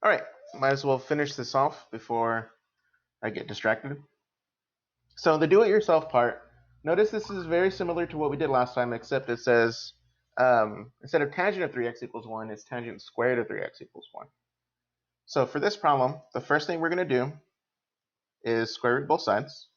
All right, might as well finish this off before I get distracted. So the do-it-yourself part, notice this is very similar to what we did last time, except it says instead of tangent of 3x equals 1, it's tangent squared of 3x equals 1. So for this problem, the first thing we're going to do is square root both sides.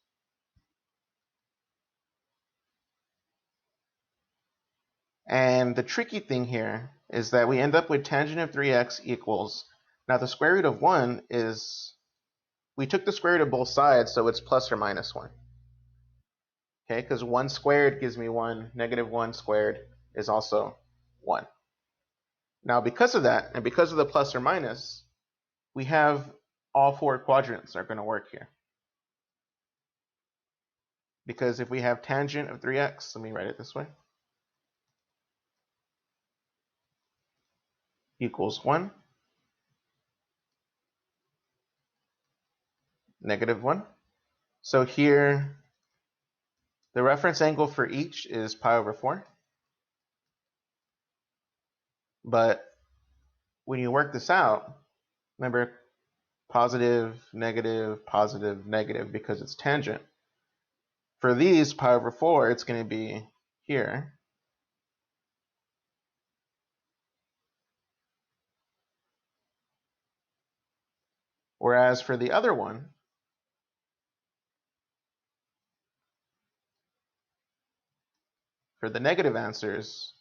And the tricky thing here is that we end up with tangent of 3x equals, now the square root of 1 is, we took the square root of both sides, so it's plus or minus 1. Okay, because 1 squared gives me 1, negative 1 squared is also 1. Now because of that, and because of the plus or minus, we have all four quadrants are going to work here. Because if we have tangent of 3x, let me write it this way, equals 1, negative 1. So here, the reference angle for each is pi over 4. But when you work this out, remember positive, negative, because it's tangent. For these, pi over 4, it's going to be here. Whereas for the other one, for the negative answers,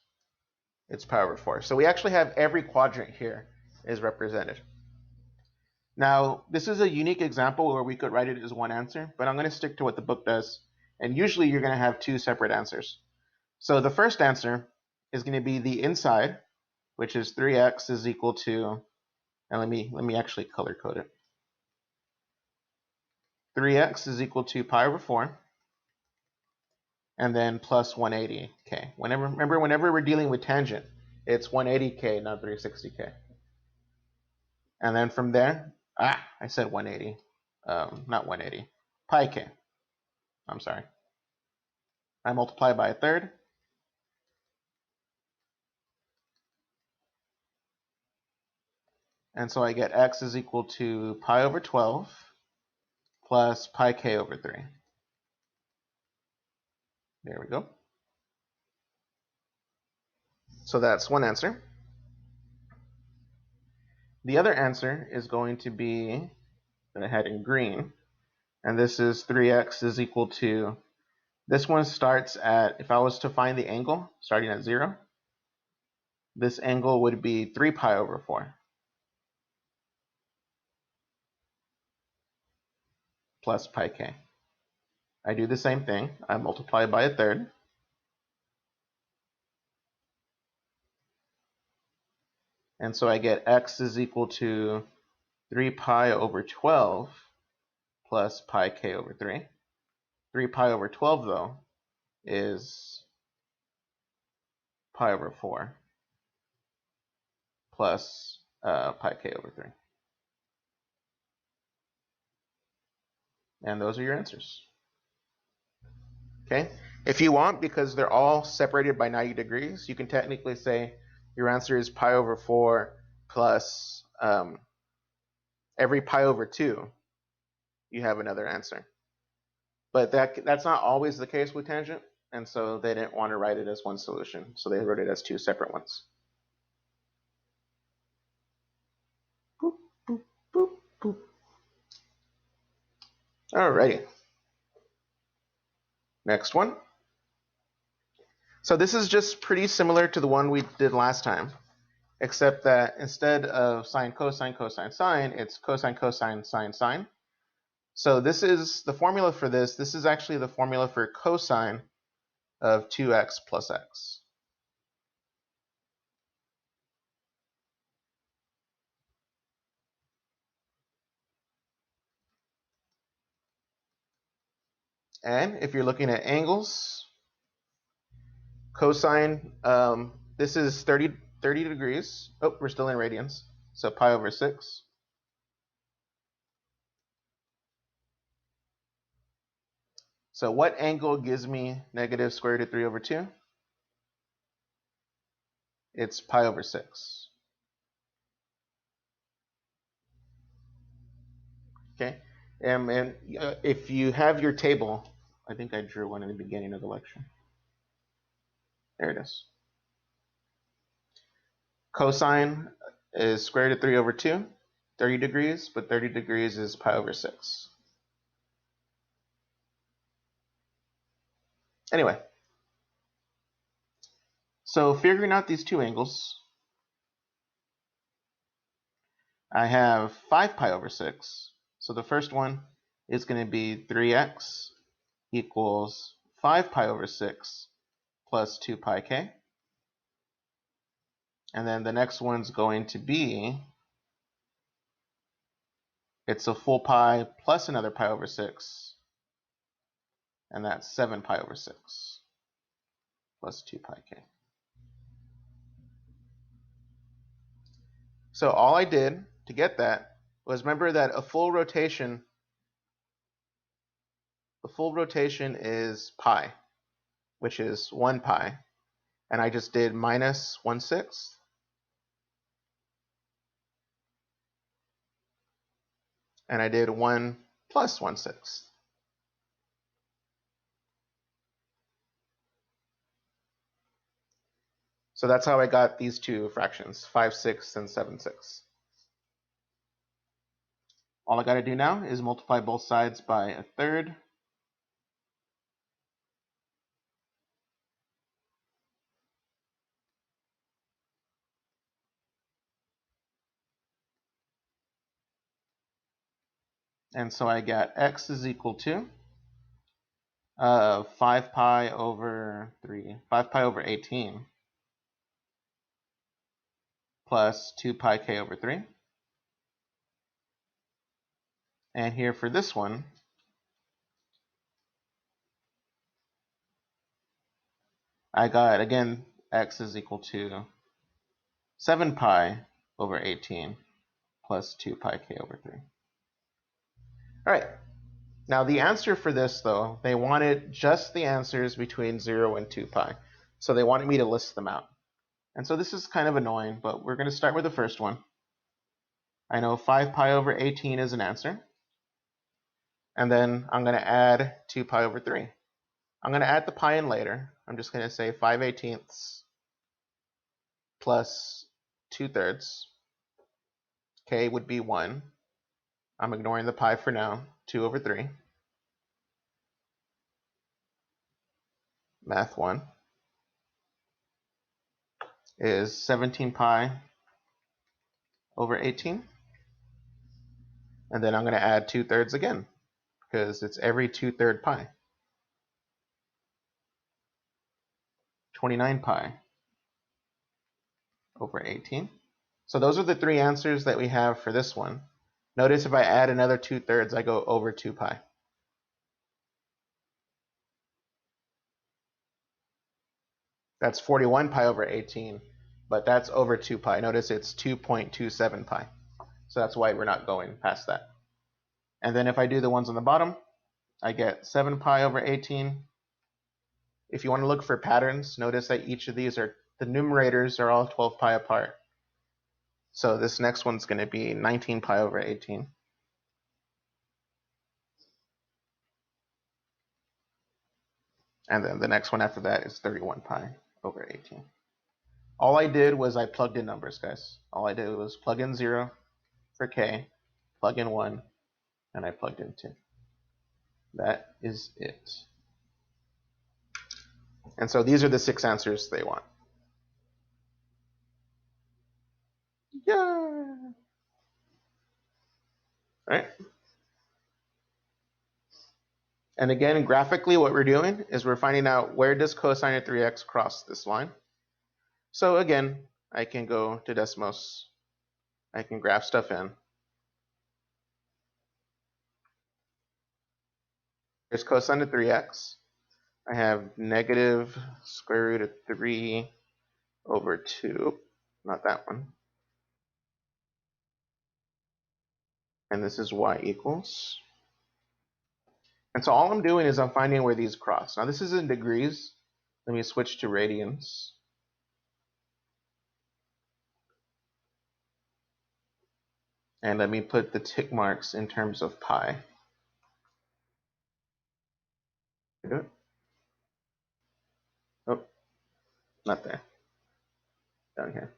it's pi over 4. So we actually have every quadrant here is represented. Now, this is a unique example where we could write it as one answer, but I'm going to stick to what the book does. And usually you're going to have two separate answers. So the first answer is going to be the inside, which is 3x is equal to, and let me actually color code it. 3x is equal to pi over 4, and then plus 180k. Remember, whenever we're dealing with tangent, it's 180k, not 360k. And then from there, I said 180, not 180, pi k. I'm sorry. I multiply by a third. And so I get x is equal to pi over 12 plus pi k over 3. There we go. So that's one answer. The other answer is going to be, that I had in green, and this is 3x is equal to, this one starts at, if I was to find the angle starting at 0, this angle would be 3 pi over 4 plus pi k. I do the same thing. I multiply by a third. And so I get x is equal to 3 pi over 12 plus pi k over 3. 3 pi over 12, though, is pi over 4 plus pi k over 3. And those are your answers. Okay? If you want, because they're all separated by 90 degrees, you can technically say your answer is pi over 4 plus every pi over 2, you have another answer. But that's not always the case with tangent, and so they didn't want to write it as one solution, so they wrote it as two separate ones. Boop, boop, boop, boop. Alrighty. Next one. So this is just pretty similar to the one we did last time, except that instead of sine, cosine, cosine, sine, it's cosine, cosine, sine, sine. So this is the formula for this. This is actually the formula for cosine of 2x plus x. And if you're looking at angles, cosine, this is 30 degrees. Oh, we're still in radians. So pi over 6. So what angle gives me negative square root of 3 over 2? It's pi over 6. Okay, and if you have your table, I think I drew one in the beginning of the lecture. There it is. Cosine is square root of 3 over 2, 30 degrees, but 30 degrees is pi over 6. Anyway, so figuring out these two angles, I have 5 pi over 6. So the first one is going to be 3x equals 5 pi over 6 plus 2 pi k. And then the next one's going to be, it's a full pi plus another pi over 6. And that's 7 pi over 6 plus 2 pi k. So all I did to get that was remember that a full rotation is pi, which is 1 pi. And I just did minus 1/6. And I did 1 plus 1/6. So that's how I got these two fractions, 5/6 and 7/6. All I got to do now is multiply both sides by a third. And so I got x is equal to 5 pi over 18 plus 2 pi k over 3. And here for this one, I got, again, x is equal to 7 pi over 18 plus 2 pi k over 3. All right. Now the answer for this, though, they wanted just the answers between 0 and 2 pi. So they wanted me to list them out. And so this is kind of annoying, but we're going to start with the first one. I know 5 pi over 18 is an answer. And then I'm going to add 2 pi over 3. I'm going to add the pi in later. I'm just going to say 5/18 plus 2/3. K would be 1. I'm ignoring the pi for now. 2 over 3. Math 1 is 17 pi over 18. And then I'm going to add 2/3 again, because it's every 2/3 pi. 29 pi over 18. So those are the three answers that we have for this one. Notice if I add another 2/3, I go over 2 pi. That's 41 pi over 18, but that's over 2 pi. Notice it's 2.27 pi. So that's why we're not going past that. And then if I do the ones on the bottom, I get 7 pi over 18. If you want to look for patterns, notice that each of these are, the numerators are all 12 pi apart. So this next one's going to be 19 pi over 18. And then the next one after that is 31 pi over 18. All I did was I plugged in numbers, guys. All I did was plug in 0 for k, plug in 1, and I plugged in 2. That is it. And so these are the 6 answers they want. Yeah. All right. And again, graphically, what we're doing is we're finding out where does cosine of 3x cross this line. So again, I can go to Desmos. I can graph stuff in. Here's cosine of 3x. I have negative square root of 3 over 2. Not that one. And this is y equals. And so all I'm doing is I'm finding where these cross. Now this is in degrees. Let me switch to radians. And let me put the tick marks in terms of pi. Oh, not there. Down here.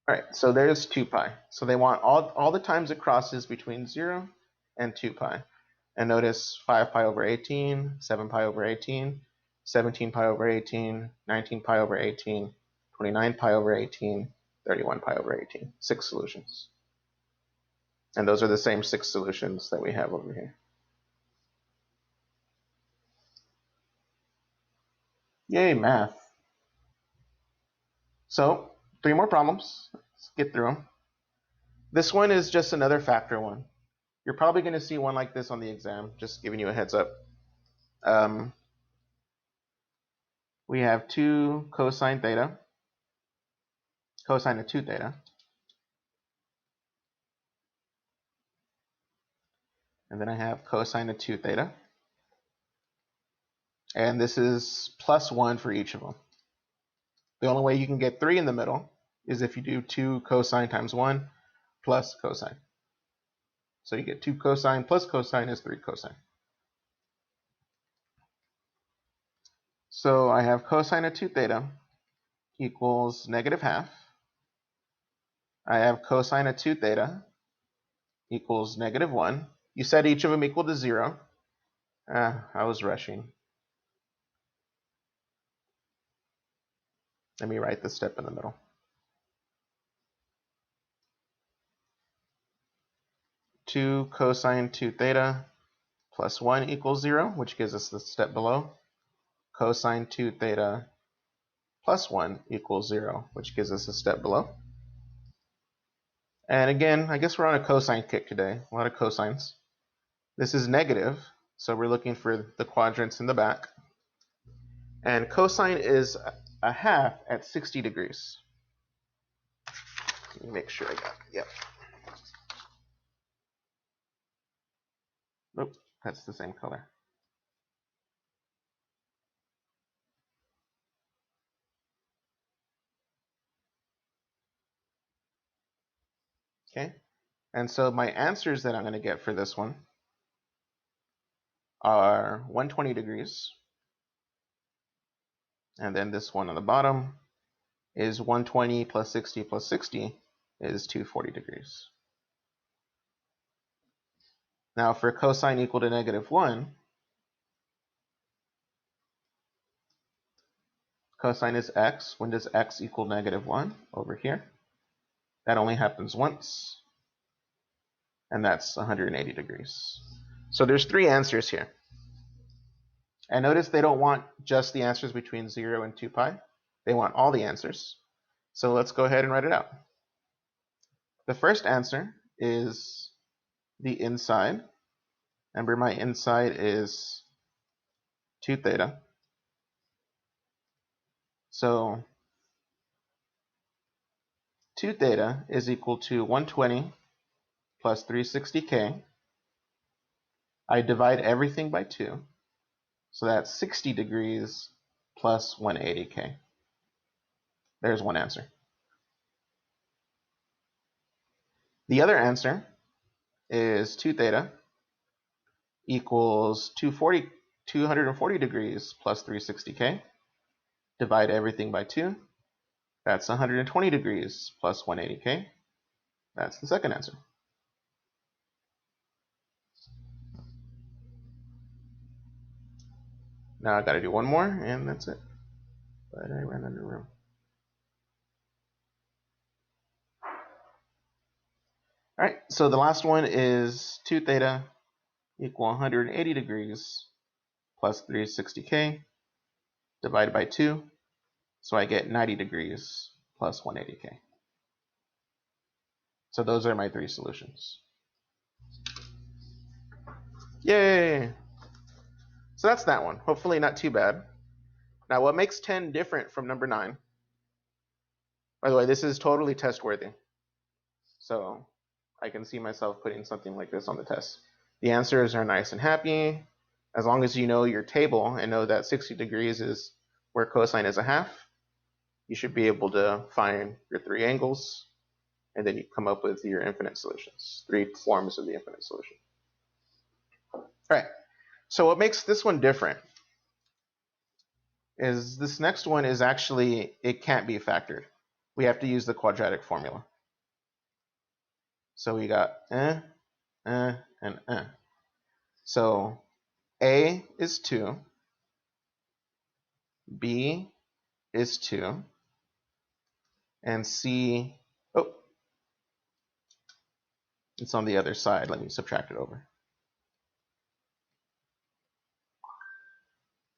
All right, so there's 2 pi. So they want all the times it crosses between 0 and 2 pi. And notice 5 pi over 18, 7 pi over 18, 17 pi over 18, 19 pi over 18, 29 pi over 18, 31 pi over 18. 6 solutions. And those are the same 6 solutions that we have over here. Yay, math. So, 3 more problems. Let's get through them. This one is just another factor one. You're probably going to see one like this on the exam, just giving you a heads up. We have 2 cosine theta, cosine of 2 theta. And then I have cosine of 2 theta. And this is plus 1 for each of them. The only way you can get 3 in the middle is if you do 2 cosine times 1 plus cosine. So you get 2 cosine plus cosine is 3 cosine. So I have cosine of 2 theta equals negative half. I have cosine of 2 theta equals negative 1. You said each of them equal to 0. I was rushing. Let me write this step in the middle. 2 cosine 2 theta plus 1 equals 0, which gives us the step below. Cosine 2 theta plus 1 equals 0, which gives us a step below. And again, I guess we're on a cosine kick today. A lot of cosines. This is negative, so we're looking for the quadrants in the back. And cosine is a half at 60 degrees. Let me make sure I got it. Yep. Nope, that's the same color. Okay, and so my answers that I'm going to get for this one are 120 degrees. And then this one on the bottom is 120 plus 60 plus 60 is 240 degrees. Now for cosine equal to negative 1, cosine is x. When does x equal negative 1? Over here. That only happens once. And that's 180 degrees. So there's 3 answers here. And notice they don't want just the answers between 0 and 2 pi. They want all the answers. So let's go ahead and write it out. The first answer is the inside. Remember, my inside is 2 theta. So 2 theta is equal to 120 plus 360k. I divide everything by 2. So that's 60 degrees plus 180k. There's one answer. The other answer is 2 theta equals 240 degrees plus 360k. Divide everything by 2. That's 120 degrees plus 180k. That's the second answer. Now I've got to do one more, and that's it. But I ran out of room. All right, so the last one is 2 theta equal 180 degrees plus 360k divided by 2. So I get 90 degrees plus 180k. So those are my 3 solutions. Yay! So that's that one. Hopefully not too bad. Now what makes 10 different from number 9? By the way, this is totally test worthy. So I can see myself putting something like this on the test. The answers are nice and happy. As long as you know your table and know that 60 degrees is where cosine is a half, you should be able to find your three angles, and then you come up with your infinite solutions, three forms of the infinite solution. All right, so what makes this one different is this next one is actually, it can't be factored. We have to use the quadratic formula. So we got and So A is 2, B is 2, and C, oh, it's on the other side. Let me subtract it over.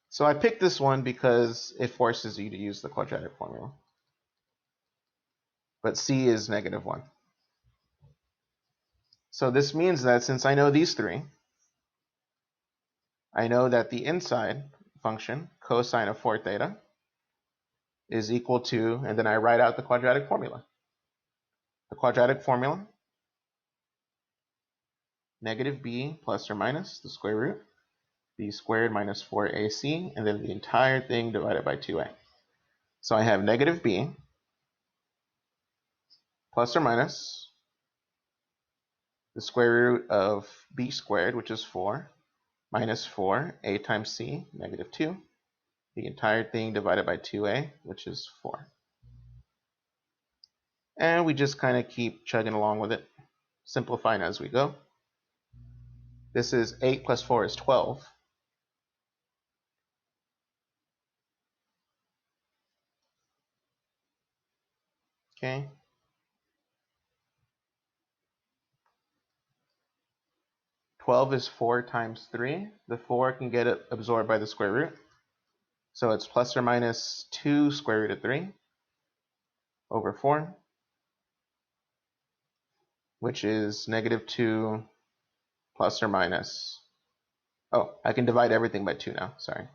So I picked this one because it forces you to use the quadratic formula. But C is -1. So this means that since I know these three, I know that the inside function, cosine of 4 theta, is equal to, and then I write out the quadratic formula. The quadratic formula, -b plus or minus the square root, b squared minus 4ac, and then the entire thing divided by 2a. So I have -b plus or minus the square root of b squared, which is 4, minus 4, a times c, -2, the entire thing divided by 2a, which is 4. And we just kind of keep chugging along with it, simplifying as we go. This is 8 plus 4 is 12. Okay. 12 is 4 times 3. The 4 can get absorbed by the square root. So it's plus or minus 2 square root of 3 over 4, which is -2 plus or minus. Oh, I can divide everything by 2 now. Sorry.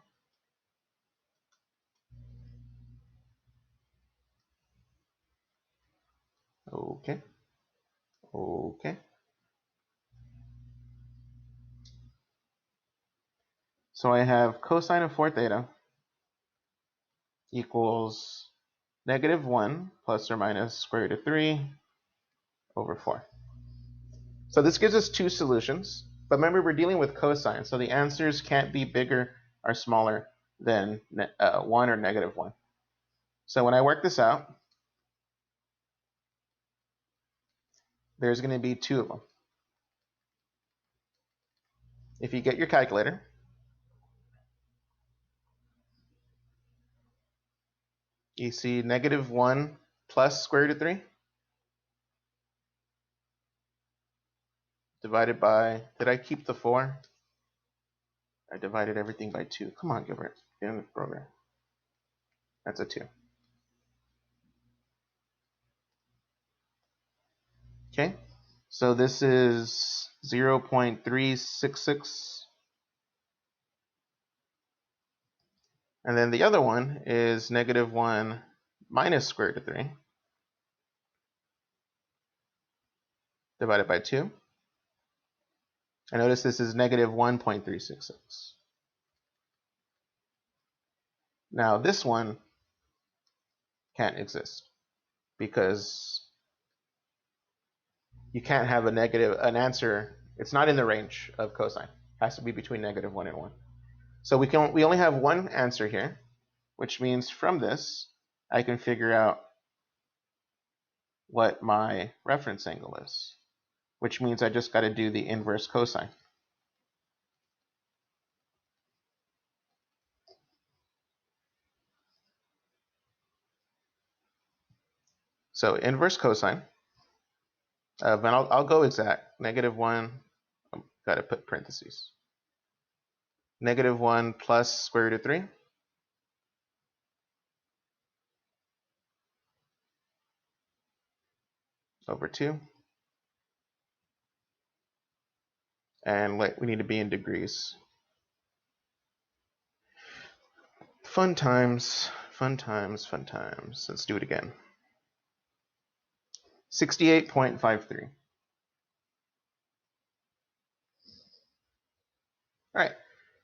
Okay. Okay. So I have cosine of 4 theta equals -1 plus or minus square root of 3 over 4. So this gives us two solutions. But remember, we're dealing with cosine, so the answers can't be bigger or smaller than 1 or -1. So when I work this out, there's going to be two of them. If you get your calculator, you see -1 plus square root of 3 divided by, did I keep the 4? I divided everything by 2. Come on, Gilbert, get in the program. That's a 2. Okay, so this is 0.366. And then the other one is -1 minus square root of 3 divided by 2. And notice this is -1.366. Now this one can't exist because you can't have an answer. It's not in the range of cosine. It has to be between -1 and 1. So we only have one answer here, which means from this I can figure out what my reference angle is, which means I just got to do the inverse cosine. So inverse cosine, and I'll go exact, -1, I've got to put parentheses, -1 plus square root of 3 over 2. And we need to be in degrees. Fun times, fun times, fun times. Let's do it again. 68.53. All right,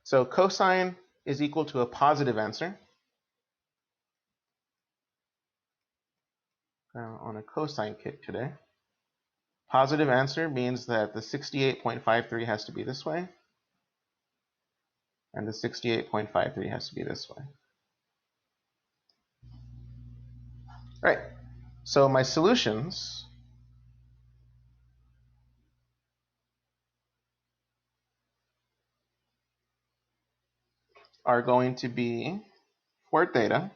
so cosine is equal to a positive answer. on a cosine kick today. Positive answer means that the 68.53 has to be this way, and the 68.53 has to be this way. Right. So my solutions are going to be 4 theta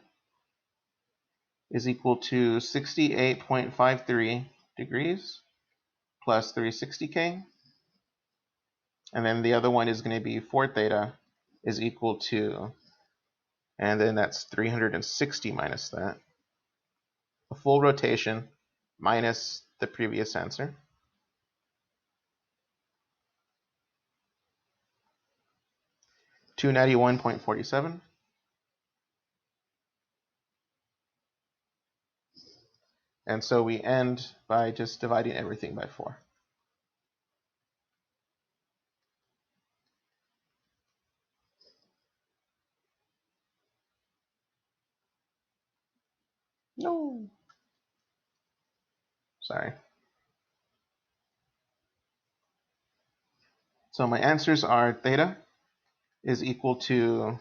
is equal to 68.53 degrees plus 360K. And then the other one is going to be 4 theta is equal to, and then that's 360 minus that, a full rotation minus the previous answer. $291.47. And so we end by just dividing everything by 4. No. Sorry. So my answers are theta is equal to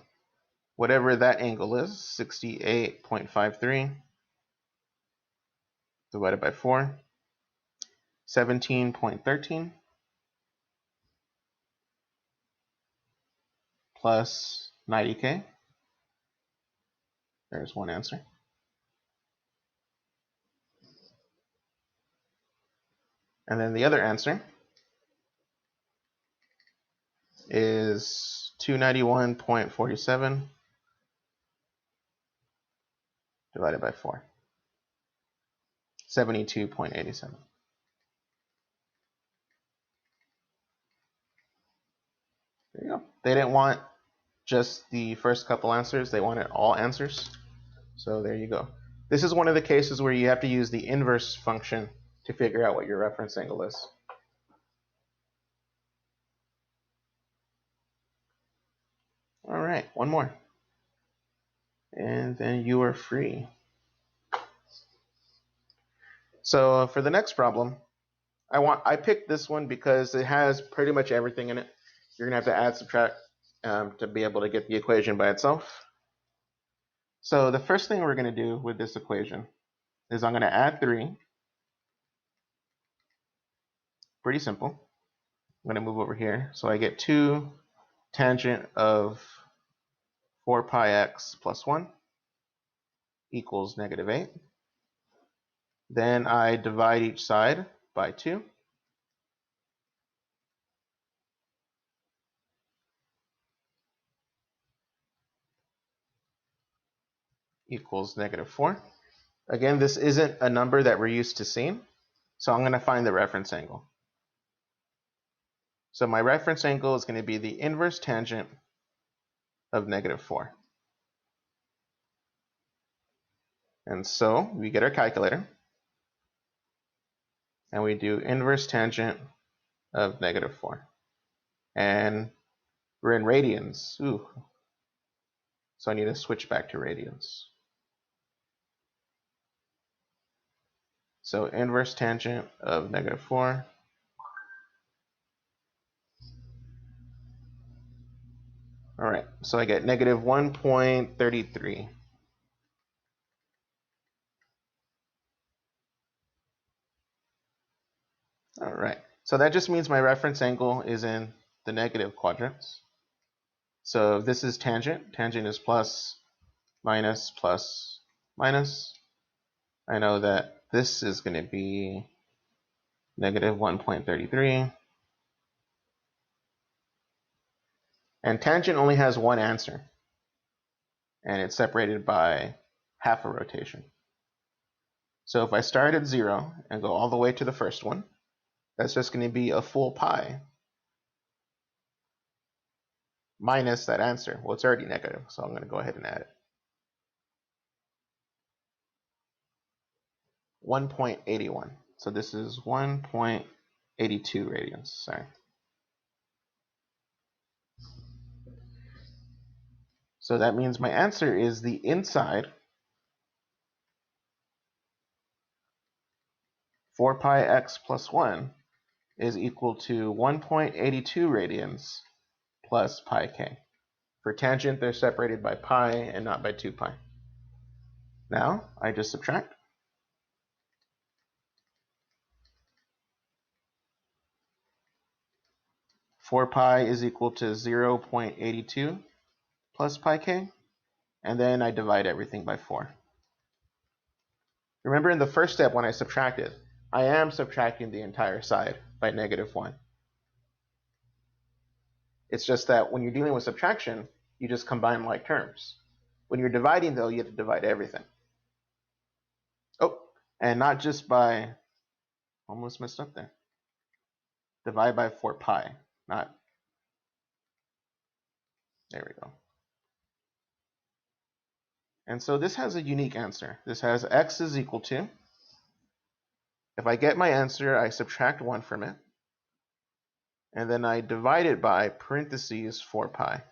whatever that angle is, 68.53 divided by 4, 17.13 plus 90K. There's one answer. And then the other answer is 291.47 divided by 4, 72.87. There you go. They didn't want just the first couple answers, they wanted all answers. So there you go. This is one of the cases where you have to use the inverse function to figure out what your reference angle is. All right, one more. And then you are free. So for the next problem, I picked this one because it has pretty much everything in it. You're gonna have to add, subtract to be able to get the equation by itself. So the first thing we're gonna do with this equation is I'm gonna add 3. Pretty simple. I'm gonna move over here. So I get 2 tangent of 4 pi x plus 1 equals -8. Then I divide each side by 2. Equals -4. Again, this isn't a number that we're used to seeing, so I'm going to find the reference angle. So my reference angle is going to be the inverse tangent of -4. And so we get our calculator, and we do inverse tangent of -4. And we're in radians. Ooh. So I need to switch back to radians. So inverse tangent of -4 All right, so I get -1.33. All right, so that just means my reference angle is in the negative quadrants. So if this is tangent, tangent is plus, minus, plus, minus. I know that this is going to be -1.33. And tangent only has one answer, and it's separated by half a rotation. So if I start at 0 and go all the way to the first one, that's just going to be a full pi minus that answer. Well, it's already negative, so I'm going to go ahead and add it. 1.81. So this is 1.82 radians. Sorry. So that means my answer is the inside 4 pi x plus 1 is equal to 1.82 radians plus pi k. For tangent, they're separated by pi and not by 2 pi. Now, I just subtract. Four pi is equal to 0.82 plus pi k, and then I divide everything by 4. Remember in the first step when I subtracted, I am subtracting the entire side by -1. It's just that when you're dealing with subtraction, you just combine like terms. When you're dividing, though, you have to divide everything. Oh, and not just by, almost messed up there. Divide by 4 pi, not, there we go. And so this has a unique answer. This has x is equal to, if I get my answer, I subtract 1 from it, and then I divide it by parentheses 4 pi.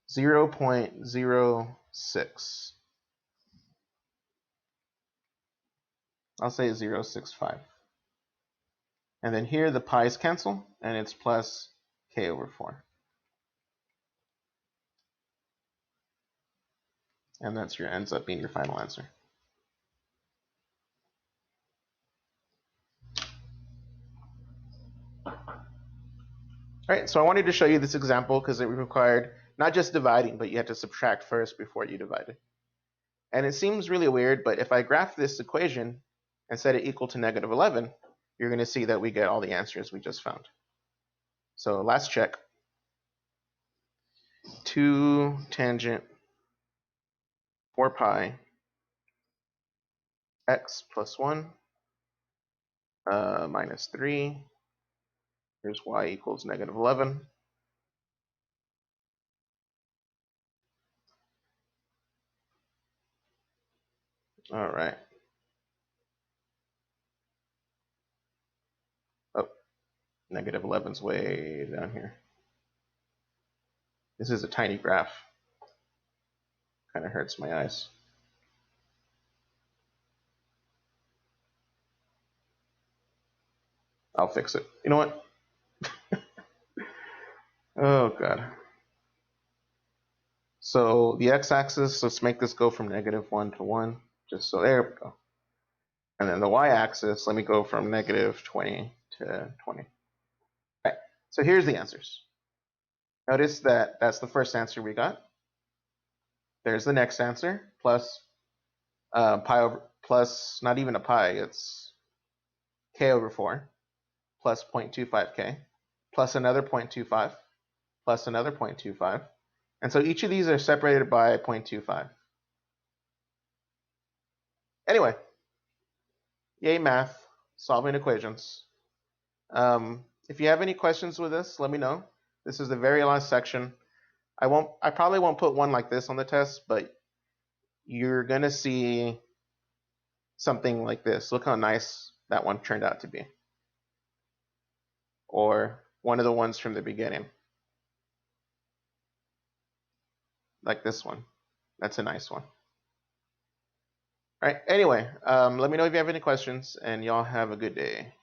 0.06. I'll say 0.65. And then here the pi's cancel, and it's plus k over 4. And that's your ends up being your final answer. All right, so I wanted to show you this example because it required not just dividing, but you had to subtract first before you divided. And it seems really weird, but if I graph this equation and set it equal to -11, you're going to see that we get all the answers we just found. So last check. 2 tangent 4 pi x plus 1 minus 3. Here's y equals -11. All right. Oh, -11's way down here. This is a tiny graph. Kind of hurts my eyes. I'll fix it. You know what? Oh, God. So the x-axis, let's make this go from -1 to 1. Just so there we go. And then the y-axis, let me go from -20 to 20. All right. So here's the answers. Notice that that's the first answer we got. There's the next answer, plus pi over, plus not even a pi, it's k over 4, plus 0.25k, plus another 0.25, plus another 0.25. And so each of these are separated by 0.25. Anyway, yay math, solving equations. If you have any questions with this, let me know. This is the very last section. I probably won't put one like this on the test, but you're gonna see something like this. Look how nice that one turned out to be. Or one of the ones from the beginning. Like this one. That's a nice one. All right, anyway, let me know if you have any questions, and y'all have a good day.